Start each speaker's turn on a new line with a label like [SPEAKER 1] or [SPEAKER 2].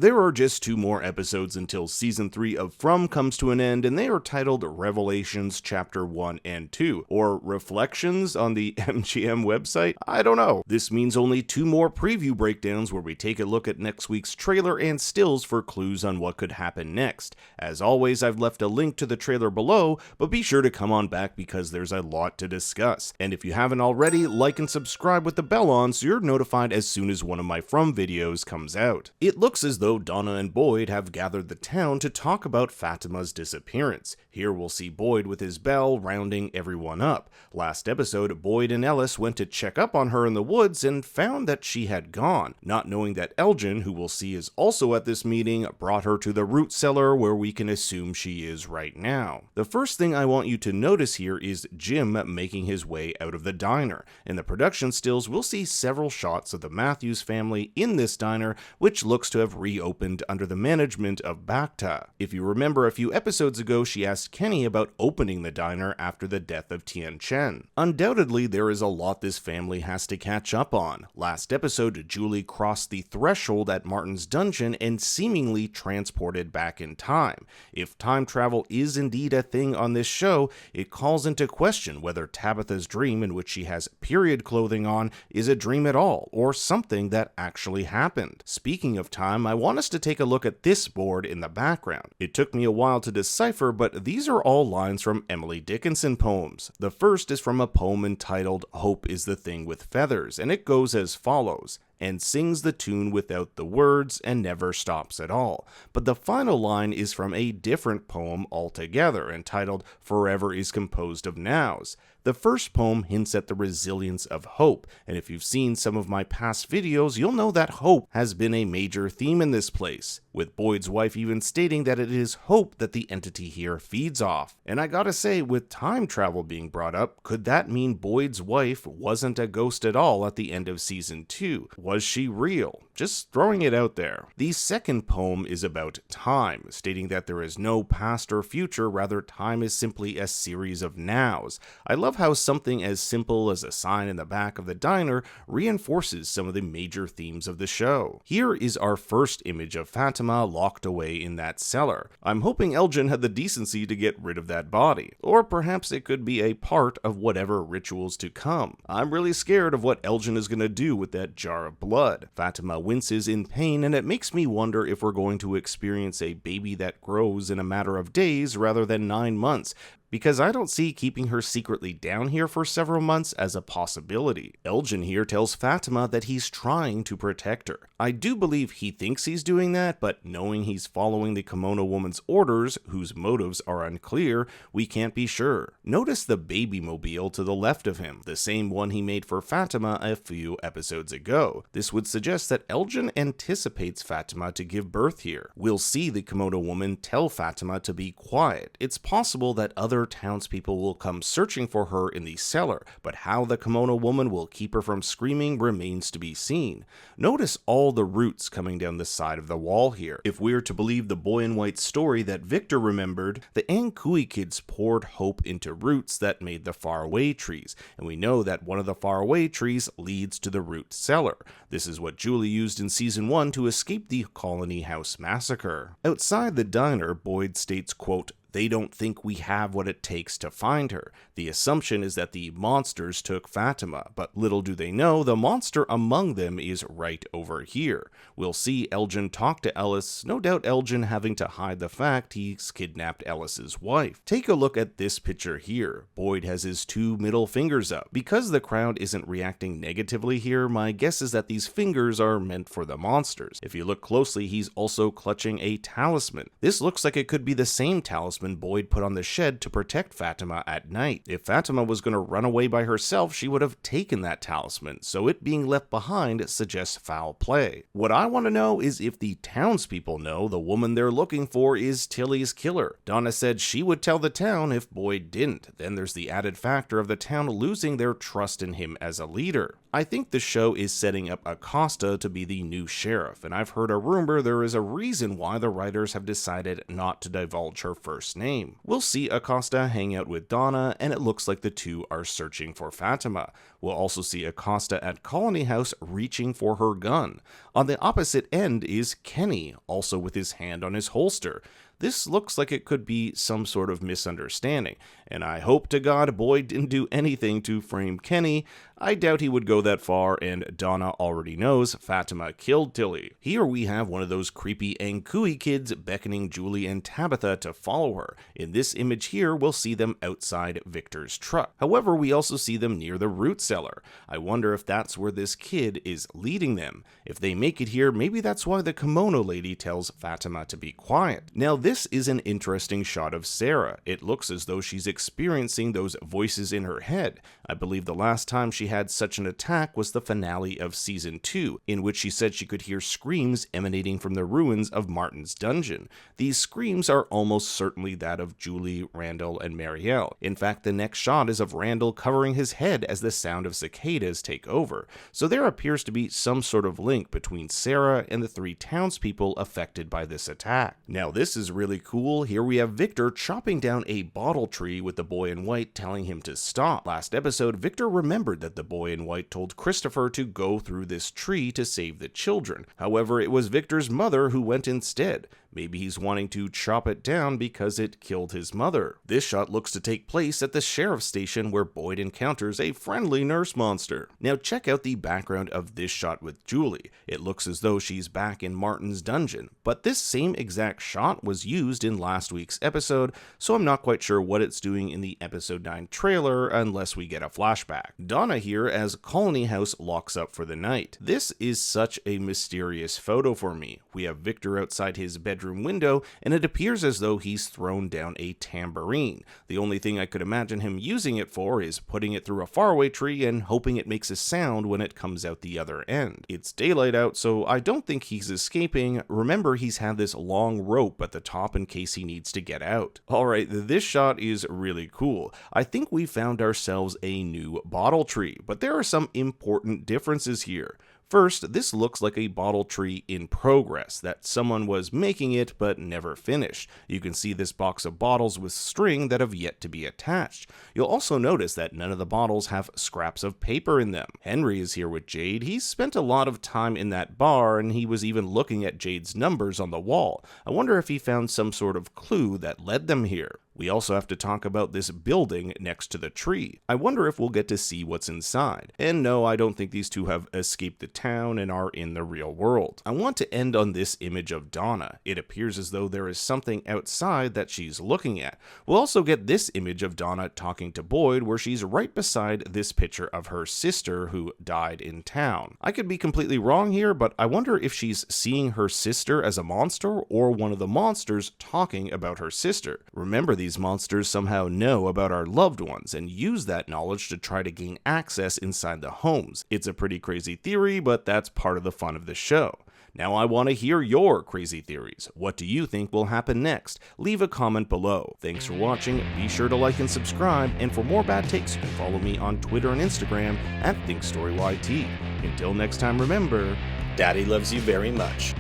[SPEAKER 1] There are just 2 more episodes until Season 3 of From comes to an end, and they are titled Revelations Chapter 1 and 2, or Reflections on the MGM website? I don't know. This means only 2 more preview breakdowns where we take a look at next week's trailer and stills for clues on what could happen next. As always, I've left a link to the trailer below, but be sure to come on back because there's a lot to discuss. And if you haven't already, like and subscribe with the bell on so you're notified as soon as one of my From videos comes out. It looks as though Donna and Boyd have gathered the town to talk about Fatima's disappearance. Here we'll see Boyd with his bell rounding everyone up. Last episode, Boyd and Ellis went to check up on her in the woods and found that she had gone, not knowing that Elgin, who we'll see is also at this meeting, brought her to the root cellar where we can assume she is right now. The first thing I want you to notice here is Jim making his way out of the diner. In the production stills, we'll see several shots of the Matthews family in this diner, which looks to have reopened under the management of Bacta. If you remember a few episodes ago, she asked Kenny about opening the diner after the death of Tian Chen. Undoubtedly, there is a lot this family has to catch up on. Last episode, Julie crossed the threshold at Martin's dungeon and seemingly transported back in time. If time travel is indeed a thing on this show, it calls into question whether Tabitha's dream, in which she has period clothing on, is a dream at all, or something that actually happened. Speaking of time, I want us to take a look at this board in the background. It took me a while to decipher, but these are all lines from Emily Dickinson poems. The first is from a poem entitled Hope is the Thing with Feathers, and it goes as follows: and sings the tune without the words and never stops at all. But the final line is from a different poem altogether, entitled Forever is Composed of Nows. The first poem hints at the resilience of hope, and if you've seen some of my past videos, you'll know that hope has been a major theme in this place, with Boyd's wife even stating that it is hope that the entity here feeds off. And I gotta say, with time travel being brought up, could that mean Boyd's wife wasn't a ghost at all at the end of Season 2? Was she real? Just throwing it out there. The second poem is about time, stating that there is no past or future, rather time is simply a series of nows. I love how something as simple as a sign in the back of the diner reinforces some of the major themes of the show. Here is our first image of Fatima locked away in that cellar. I'm hoping Elgin had the decency to get rid of that body, or perhaps it could be a part of whatever rituals to come. I'm really scared of what Elgin is going to do with that jar of blood. Fatima winces in pain, and it makes me wonder if we're going to experience a baby that grows in a matter of days rather than 9 months, because I don't see keeping her secretly down here for several months as a possibility. Elgin here tells Fatima that he's trying to protect her. I do believe he thinks he's doing that, but knowing he's following the kimono woman's orders, whose motives are unclear, we can't be sure. Notice the baby mobile to the left of him, the same one he made for Fatima a few episodes ago. This would suggest that Elgin anticipates Fatima to give birth here. We'll see the kimono woman tell Fatima to be quiet. It's possible that other townspeople will come searching for her in the cellar, but how the kimono woman will keep her from screaming remains to be seen. Notice all the roots coming down the side of the wall here. If we're to believe the boy in white story that Victor remembered, the Ankui kids poured hope into roots that made the faraway trees, and we know that one of the faraway trees leads to the root cellar. This is what Julie used in Season 1 to escape the Colony House massacre. Outside the diner, Boyd states, quote, "They don't think we have what it takes to find her. The assumption is that the monsters took Fatima, but little do they know the monster among them is right over here." We'll see Elgin talk to Ellis, no doubt Elgin having to hide the fact he's kidnapped Ellis's wife. Take a look at this picture here. Boyd has his 2 middle fingers up. Because the crowd isn't reacting negatively here, my guess is that these fingers are meant for the monsters. If you look closely, he's also clutching a talisman. This looks like it could be the same talisman Boyd put on the shed to protect Fatima at night. If Fatima was going to run away by herself, she would have taken that talisman, so it being left behind suggests foul play. What I want to know is if the townspeople know the woman they're looking for is Tilly's killer. Donna said she would tell the town if Boyd didn't. Then there's the added factor of the town losing their trust in him as a leader. I think the show is setting up Acosta to be the new sheriff, and I've heard a rumor there is a reason why the writers have decided not to divulge her first name. We'll see Acosta hang out with Donna, and it looks like the two are searching for Fatima. We'll also see Acosta at Colony House reaching for her gun. On the opposite end is Kenny, also with his hand on his holster. This looks like it could be some sort of misunderstanding, and I hope to God Boyd didn't do anything to frame Kenny. I doubt he would go that far, and Donna already knows Fatima killed Tilly. Here we have one of those creepy Ankui kids beckoning Julie and Tabitha to follow her. In this image here, we'll see them outside Victor's truck. However, we also see them near the root cellar. I wonder if that's where this kid is leading them. If they make it here, maybe that's why the kimono lady tells Fatima to be quiet. Now, this is an interesting shot of Sarah. It looks as though she's experiencing those voices in her head. I believe the last time she had such an attack was the finale of season 2, in which she said she could hear screams emanating from the ruins of Martin's dungeon. These screams are almost certainly that of Julie, Randall, and Marielle. In fact, the next shot is of Randall covering his head as the sound of cicadas take over. So there appears to be some sort of link between Sarah and the 3 townspeople affected by this attack. Now, this is really cool. Here we have Victor chopping down a bottle tree with the boy in white telling him to stop. Last episode, Victor remembered that the boy in white told Christopher to go through this tree to save the children. However, it was Victor's mother who went instead. Maybe he's wanting to chop it down because it killed his mother. This shot looks to take place at the sheriff's station where Boyd encounters a friendly nurse monster. Now check out the background of this shot with Julie. It looks as though she's back in Martin's dungeon, but this same exact shot was used in last week's episode, so I'm not quite sure what it's doing in the episode 9 trailer unless we get a flashback. Donna here as Colony House locks up for the night. This is such a mysterious photo for me. We have Victor outside his bedroom window, and it appears as though he's thrown down a tambourine. The only thing I could imagine him using it for is putting it through a faraway tree and hoping it makes a sound when it comes out the other end. It's daylight out, so I don't think he's escaping. Remember, he's had this long rope at the top in case he needs to get out. Alright, this shot is really cool. I think we found ourselves a new bottle tree, but there are some important differences here. First, this looks like a bottle tree in progress, that someone was making it but never finished. You can see this box of bottles with string that have yet to be attached. You'll also notice that none of the bottles have scraps of paper in them. Henry is here with Jade. He's spent a lot of time in that bar, and he was even looking at Jade's numbers on the wall. I wonder if he found some sort of clue that led them here. We also have to talk about this building next to the tree. I wonder if we'll get to see what's inside. And no, I don't think these two have escaped the town and are in the real world. I want to end on this image of Donna. It appears as though there is something outside that she's looking at. We'll also get this image of Donna talking to Boyd, where she's right beside this picture of her sister who died in town. I could be completely wrong here, but I wonder if she's seeing her sister as a monster or one of the monsters talking about her sister. Remember, these monsters somehow know about our loved ones and use that knowledge to try to gain access inside the homes. It's a pretty crazy theory, but that's part of the fun of the show. Now I want to hear your crazy theories. What do you think will happen next? Leave a comment below. Thanks for watching, be sure to like and subscribe, and for more bad takes, you can follow me on Twitter and Instagram @ThinkStoryYT. Until next time, remember, Daddy loves you very much.